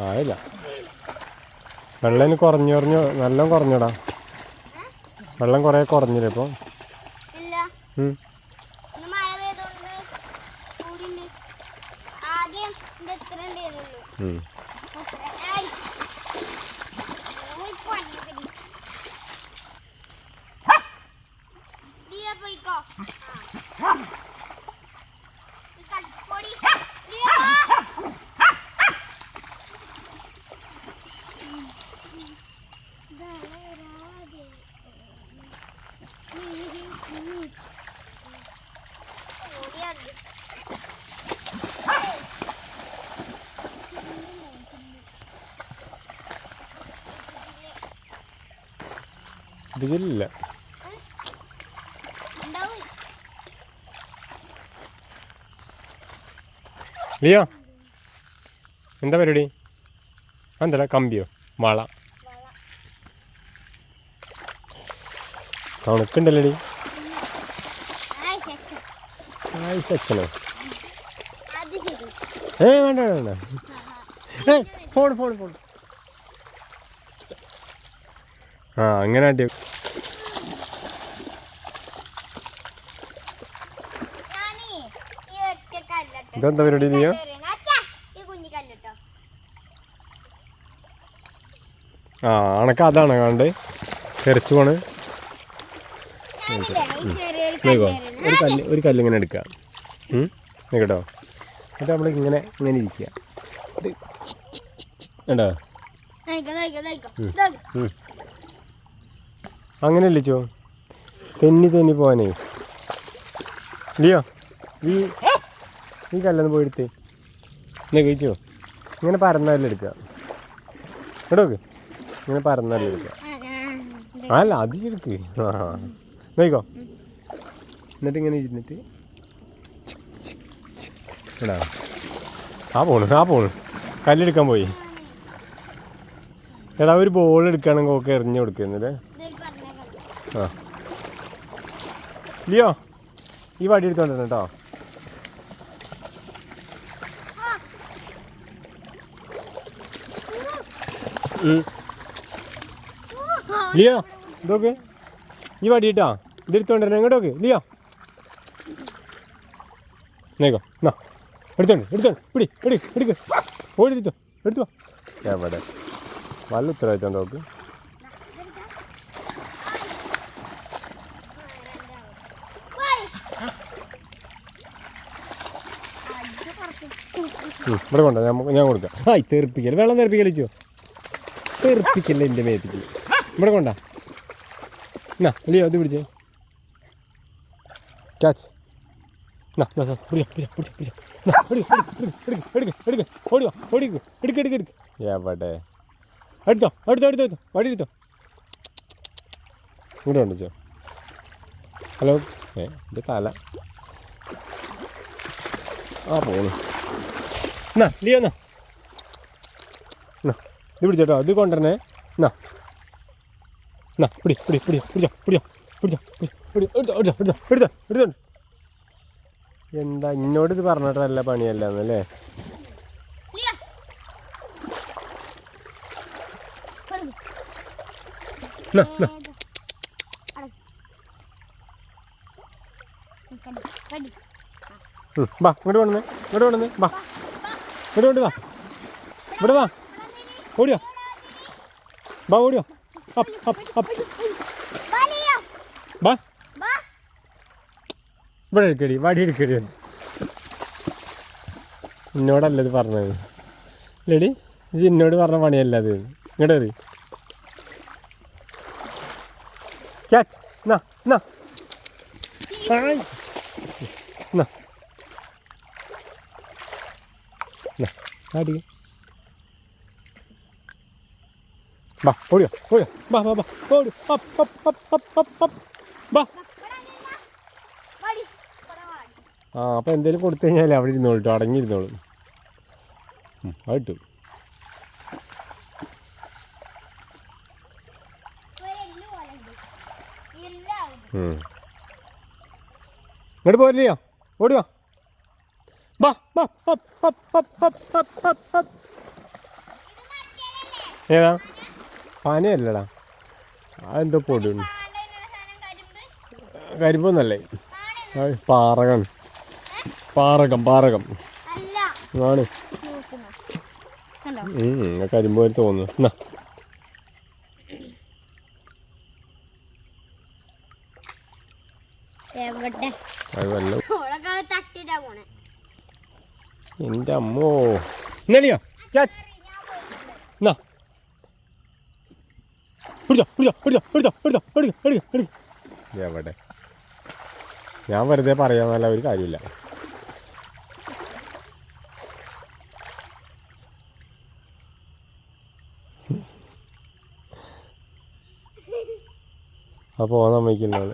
ആയില്ല. വെള്ളം കുറഞ്ഞു നല്ല കുറഞ്ഞടാ. വെള്ളം കുറേ കുറഞ്ഞില്ലേ ഇപ്പോൾ? ഇതിലില്ല. ലിയോ എന്താ പരിപാടി? എന്താ കമ്പിയോ വള? കണക്കുണ്ടല്ലോടി. സെക്ഷനോ? വേണ്ട വേണ്ട. Phone phone phone. ആ അങ്ങനെ അടി. ഇതെന്താ പരിപാടി നീയോ? ആ അണക്ക് അതാണ് കണ്ട് തെറിച്ചു പോണ്. ഒരു കല്ല് ഇങ്ങനെ എടുക്കുക കേട്ടോ. എന്നിട്ട് നമ്മൾ ഇങ്ങനെ ഇങ്ങനെ ഇരിക്കുക കേട്ടോ. അങ്ങനെ അല്ലിച്ചോ തെന്നി പോവാനേ. ലിയോ ഈ കല്ലൊന്ന് പോയെടുത്ത് എന്നെ കഴിച്ചോ. ഇങ്ങനെ പരന്നല്ല എടുക്കുക കേട്ടോ. ഇങ്ങനെ പരന്നല്ല എടുക്കുക. അല്ല അത് എടുക്ക്. നോക്കോ. എന്നിട്ട് ഇങ്ങനെ ഇരുന്നിട്ട് എടാ ആ പോണു കല്ലെടുക്കാൻ പോയി. എടാ ഒരു ബോൾ എടുക്കുകയാണെങ്കിൽ ഒക്കെ എറിഞ്ഞു കൊടുക്കുന്നത്. ആ ലിയോ ഈ വടി എടുത്തോണ്ടിരുന്നു കേട്ടോ. ലിയോ ഇതൊക്കെ ഈ വടി ഇട്ടാ ഇതെടുത്തോണ്ടിരുന്നു. എങ്ങോട്ടോക്കെ ലിയോ നോക്കോ. എന്നാ എടുത്തോണ്ട് പിടി എടുക്ക് എടുത്തോ. എവിടെ നല്ല ഉത്തരവാദിത്തം നോക്ക്. ഇവിടെ കൊണ്ടോ ഞാൻ കൊടുക്കാം. തെറിപ്പിക്കൽ വെള്ളം തെറിപ്പിക്കലിച്ചോ. തെറിപ്പിക്കല്ലേ എൻ്റെ മേത്തിക്ക്. ഇവിടെ കൊണ്ടാ എന്നാ ലിയോ അത് പിടിച്ചേ. ക്യാച്ച് എവിടെ എടുത്തോ വടി എടുത്തോ. ഇവിടെ കൊണ്ടുവച്ചോ. ഹലോ എൻ്റെ തല ആ പോണു. എന്നാ ലിയോ എന്നാ ഇത് പിടിച്ചോട്ടോ. ഇത് കൊണ്ടുവരണേ. എന്നാ പിടിച്ചോ. എന്താ ഇന്നോട് ഇത് പറഞ്ഞിട്ട് നല്ല പണിയല്ലാന്നല്ലേ. വാ ഇങ്ങോട്ട് കൊണ്ടുവന്നേ. വാ ഇങ്ങോട്ട് കൊണ്ട് വാ. ഇവിടെ വാ ഓടിയോ. വാ ഓടിയോ. വാ ഇവിടെ എടുക്കടി വടി എടുക്കടി. എന്നോടല്ല ഇത് പറഞ്ഞത് ലേഡി. ഇത് എന്നോട് പറഞ്ഞ പണിയല്ല അത്. ഇങ്ങോട്ട് മതി. ക്യാച്ച് അടി. വാ ഓടിയോ. വാ ഓടി. വാ ആ അപ്പം എന്തെങ്കിലും കൊടുത്തു കഴിഞ്ഞാൽ അവിടെ ഇരുന്നോളൂ കേട്ടോ. അടങ്ങിയിരുന്നോളൂ. അത് ഇങ്ങോട്ട് പോരില്ലയോ. ഓടിയോ. വാ ഏതാ പനയല്ലടാ അതെന്തോ പൊടി കരിമ്പൊന്നല്ലേ പാറകം പാറകം പാറകം ആണ് കരിമ്പ് പോലെ തോന്നുന്നു എന്നാ എൻ്റെ അമ്മോ ഇന്നലെയോ ചാച്ചി എന്നാ എവിടെ ഞാൻ വെറുതെ പറയാന്നല്ല ഒരു കാര്യമില്ല അപ്പോൾ സമ്മതിക്കുന്നത്